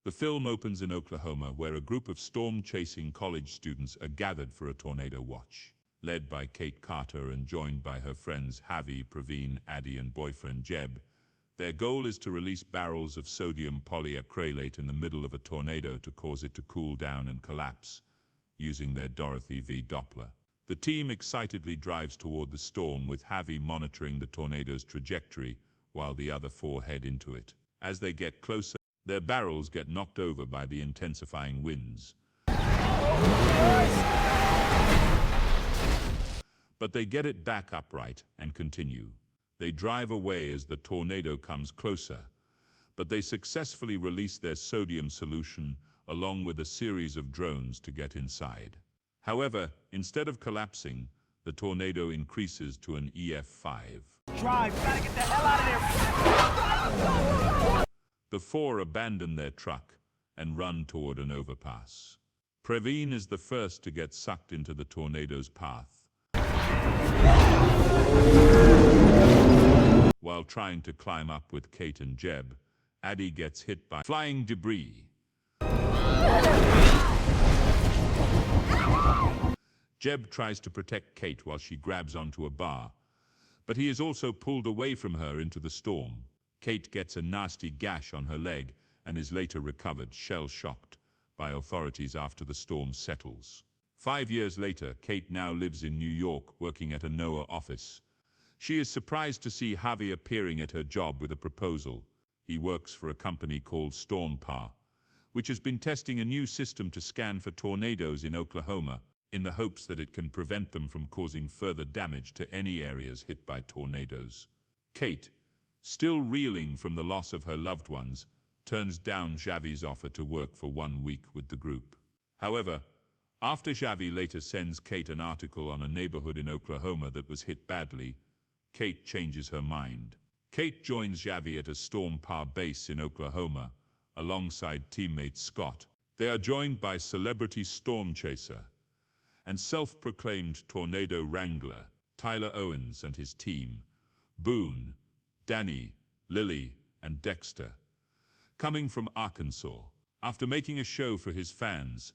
The film opens in Oklahoma, where a group of storm-chasing college students are gathered for a tornado watch. Led by Kate Carter and joined by her friends Javi, Praveen, Addie, and boyfriend Jeb, their goal is to release barrels of sodium polyacrylate in the middle of a tornado to cause it to cool down and collapse, using their Dorothy V Doppler. The team excitedly drives toward the storm, with Javi monitoring the tornado's trajectory while the other four head into it. As they get closer, their barrels get knocked over by the intensifying winds. But they get it back upright and continue. They drive away as the tornado comes closer, but they successfully release their sodium solution along with a series of drones to get inside. However, instead of collapsing, the tornado increases to an EF5. Drive, gotta get the hell out of there! The four abandon their truck and run toward an overpass. Praveen is the first to get sucked into the tornado's path. While trying to climb up with Kate and Jeb, Addie gets hit by flying debris. Jeb tries to protect Kate while she grabs onto a bar, but he is also pulled away from her into the storm. Kate gets a nasty gash on her leg and is later recovered shell-shocked by authorities after the storm settles. 5 years later, Kate now lives in New York working at a NOAA office. She is surprised to see Javi appearing at her job with a proposal. He works for a company called StormPar, which has been testing a new system to scan for tornadoes in Oklahoma in the hopes that it can prevent them from causing further damage to any areas hit by tornadoes. Kate, still reeling from the loss of her loved ones, turns down Javi's offer to work for 1 week with the group. However, after Javi later sends Kate an article on a neighborhood in Oklahoma that was hit badly, Kate changes her mind. Kate joins Javi at a StormPar base in Oklahoma, alongside teammate Scott. They are joined by celebrity storm chaser and self-proclaimed tornado wrangler Tyler Owens and his team, Boone, Danny, Lily, and Dexter. Coming from Arkansas, after making a show for his fans,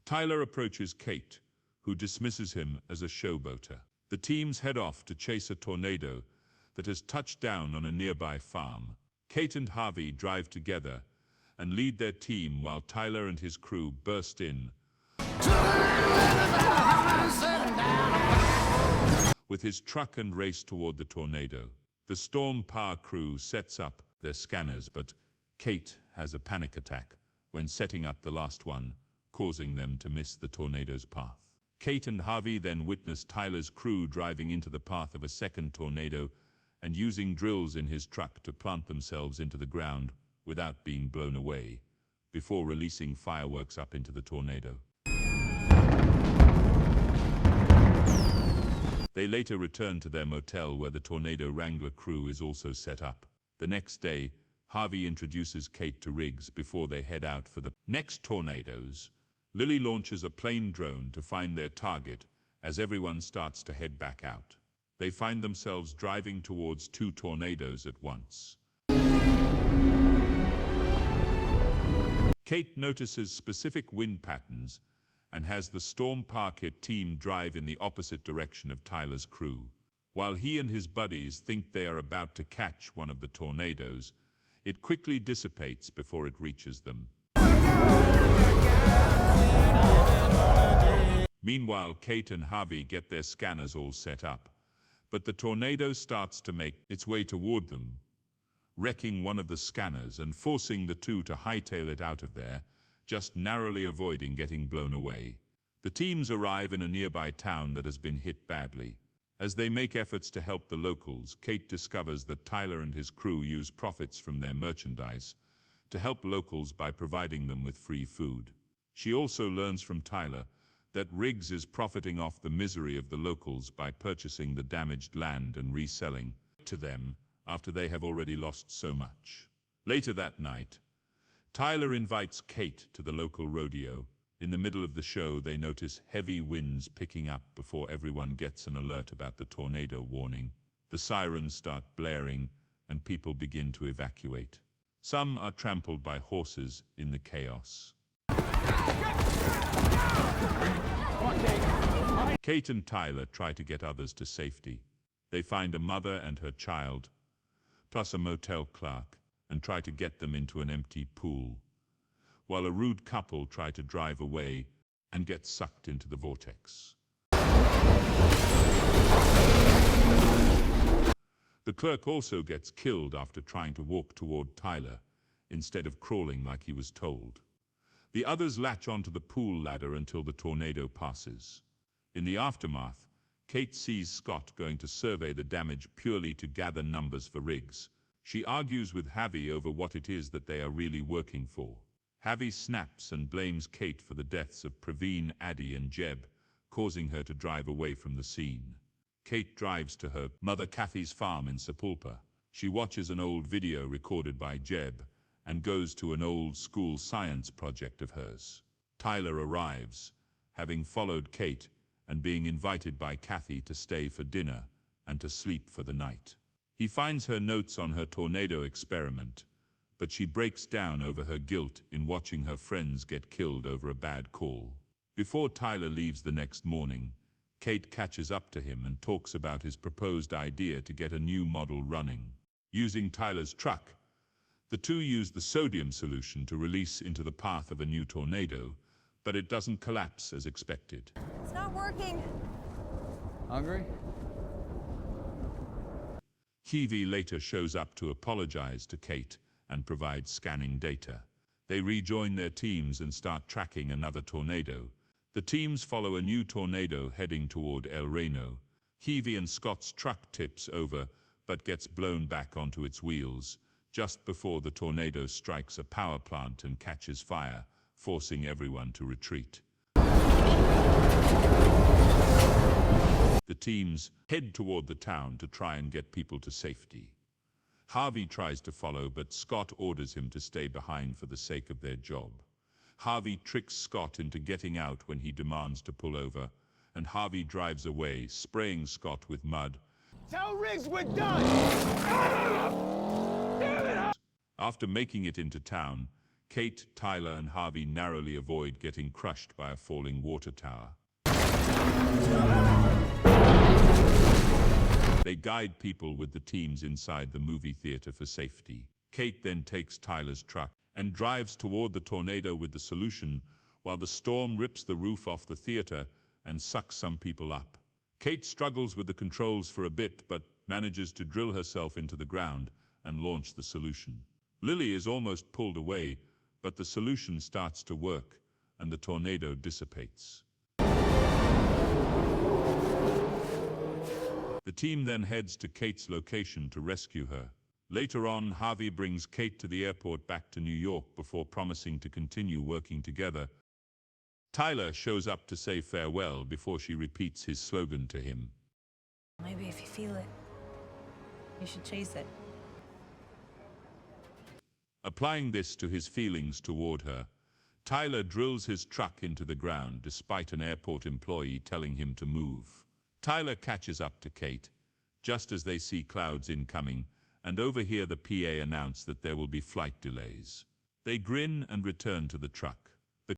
Tyler approaches Kate, who dismisses him as a showboater. The teams head off to chase a tornado that has touched down on a nearby farm. Kate and Javi drive together and lead their team while Tyler and his crew burst in with his truck and race toward the tornado. The StormPar crew sets up their scanners, but Kate has a panic attack when setting up the last one, causing them to miss the tornado's path. Kate and Javi then witness Tyler's crew driving into the path of a second tornado and using drills in his truck to plant themselves into the ground without being blown away, before releasing fireworks up into the tornado. They later return to their motel where the tornado wrangler crew is also set up. The next day, Javi introduces Kate to Riggs before they head out for the next tornadoes. Lily launches a plane drone to find their target as everyone starts to head back out. They find themselves driving towards 2 tornadoes at once. Kate notices specific wind patterns and has the StormPar team drive in the opposite direction of Tyler's crew. While he and his buddies think they are about to catch one of the tornadoes, it quickly dissipates before it reaches them. Meanwhile, Kate and Javi get their scanners all set up, but the tornado starts to make its way toward them, wrecking one of the scanners and forcing the two to hightail it out of there, just narrowly avoiding getting blown away. The teams arrive in a nearby town that has been hit badly. As they make efforts to help the locals, Kate discovers that Tyler and his crew use profits from their merchandise to help locals by providing them with free food. She also learns from Tyler that Riggs is profiting off the misery of the locals by purchasing the damaged land and reselling to them after they have already lost so much. Later that night, Tyler invites Kate to the local rodeo. In the middle of the show, they notice heavy winds picking up before everyone gets an alert about the tornado warning. The sirens start blaring and people begin to evacuate. Some are trampled by horses in the chaos. Kate and Tyler try to get others to safety. They find a mother and her child, plus a motel clerk, and try to get them into an empty pool, while a rude couple try to drive away and get sucked into the vortex. The clerk also gets killed after trying to walk toward Tyler, instead of crawling like he was told. The others latch onto the pool ladder until the tornado passes. In the aftermath, Kate sees Scott going to survey the damage purely to gather numbers for Riggs. She argues with Javi over what it is that they are really working for. Javi snaps and blames Kate for the deaths of Praveen, Addie, and Jeb, causing her to drive away from the scene. Kate drives to her mother Kathy's farm in Sapulpa. She watches an old video recorded by Jeb and goes to an old school science project of hers. Tyler arrives, having followed Kate and being invited by Kathy to stay for dinner and to sleep for the night. He finds her notes on her tornado experiment, but she breaks down over her guilt in watching her friends get killed over a bad call. Before Tyler leaves the next morning, Kate catches up to him and talks about his proposed idea to get a new model running. Using Tyler's truck, the two use the sodium solution to release into the path of a new tornado, but it doesn't collapse as expected. It's not working. Hungry? Kiwi later shows up to apologize to Kate and provide scanning data. They rejoin their teams and start tracking another tornado. The teams follow a new tornado heading toward El Reno. Kiwi and Scott's truck tips over but gets blown back onto its wheels just before the tornado strikes a power plant and catches fire, forcing everyone to retreat. The teams head toward the town to try and get people to safety. Harvey tries to follow, but Scott orders him to stay behind for the sake of their job. Harvey tricks Scott into getting out when he demands to pull over, and Harvey drives away, spraying Scott with mud. Tell Riggs we're done! After making it into town, Kate, Tyler, and Harvey narrowly avoid getting crushed by a falling water tower. They guide people with the teams inside the movie theater for safety. Kate then takes Tyler's truck and drives toward the tornado with the solution, while the storm rips the roof off the theater and sucks some people up. Kate struggles with the controls for a bit, but manages to drill herself into the ground and launch the solution. Lily is almost pulled away, but the solution starts to work, and the tornado dissipates. The team then heads to Kate's location to rescue her. Later on, Harvey brings Kate to the airport back to New York before promising to continue working together. Tyler shows up to say farewell before she repeats his slogan to him. Maybe if you feel it, you should chase it. Applying this to his feelings toward her, Tyler drills his truck into the ground despite an airport employee telling him to move. Tyler catches up to Kate, just as they see clouds incoming, and overhear the PA announce that there will be flight delays. They grin and return to the truck.